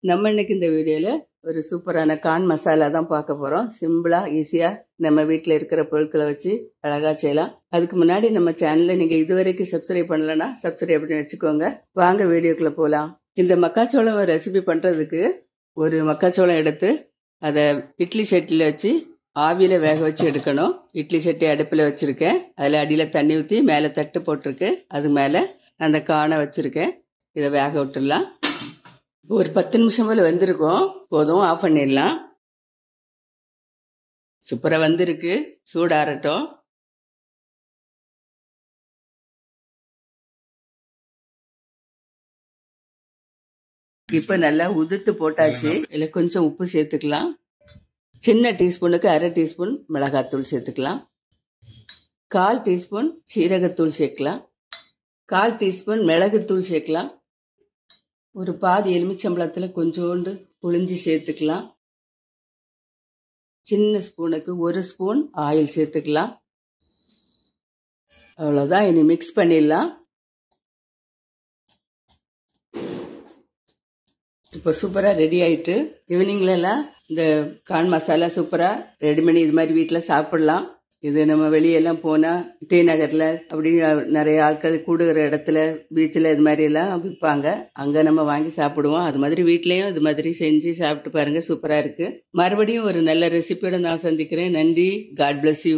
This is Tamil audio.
நம்ம இன்னைக்கு இந்த வீடியோல ஒரு சூப்பரான கார்ன் மசாலா தான் பார்க்க போறோம். சிம்பிளா ஈஸியா நம்ம வீட்டில் இருக்கிற பொருட்களை வச்சு அழகா செய்யலாம். அதுக்கு முன்னாடி நம்ம சேனலை நீங்க இதுவரைக்கும் சப்ஸ்கிரைப் பண்ணலன்னா சப்ஸ்கிரைப் பண்ணி வச்சுக்கோங்க. வாங்க வீடியோக்குள்ள போலாம். இந்த மக்காச்சோளம் ரெசிபி பண்றதுக்கு ஒரு மக்காச்சோளம் எடுத்து அதை இட்லி சட்டியில் வச்சு ஆவியில வேக வச்சு எடுக்கணும். இட்லி சட்டி அடுப்பில் வச்சிருக்கேன். அதில் அடியில் தண்ணி ஊற்றி மேலே தட்டு போட்டிருக்கு. அது மேலே அந்த காணை வச்சிருக்கேன். இதை வேக விட்டுடலாம். ஒரு 10 நிமிஷம் போல வெந்திருக்கும். போதும், ஆஃப் பண்ணிடலாம். சூப்பரா வந்திருக்கு. சூடாறட்டும். இப்ப நல்லா உதுத்து போட்டாச்சு. இதுல கொஞ்சம் உப்பு சேர்த்துக்கலாம். சின்ன டீஸ்பூனுக்கு 1/2 டீஸ்பூன் மிளகாத்தூள் சேர்த்துக்கலாம். 1/4 டீஸ்பூன் சீரகத்தூள் சேர்க்கலாம். 1/4 டீஸ்பூன் மிளகுத்தூள் சேர்க்கலாம். ஒரு பாதி எலுமிச்சம்பழத்துல கொஞ்சோண்டு புளிஞ்சி சேர்த்துக்கலாம். சின்ன ஸ்பூனுக்கு 1 ஸ்பூன் ஆயில் சேர்த்துக்கலாம். அவ்வளவுதான். இனி மிக்ஸ் பண்ணிடலாம். இப்போ சூப்பரா ரெடி ஆயிட்டு. ஈவினிங்ல எல்லாம் இந்த கார்ன் மசாலா சூப்பரா ரெடி பண்ணி இது மாதிரி வீட்டில் சாப்பிடலாம். இது நம்ம வெளியெல்லாம் போனா டி நகர்ல அப்படி நிறைய ஆட்கள் கூடுகிற இடத்துல பீச்சில் இது மாதிரி எல்லாம் விற்பாங்க. அங்க நம்ம வாங்கி சாப்பிடுவோம். அது மாதிரி வீட்லயும் இது மாதிரி செஞ்சு சாப்பிட்டு பாருங்க. சூப்பரா இருக்கு. மறுபடியும் ஒரு நல்ல ரெசிபியோட நான் சந்திக்கிறேன். நன்றி. God bless you.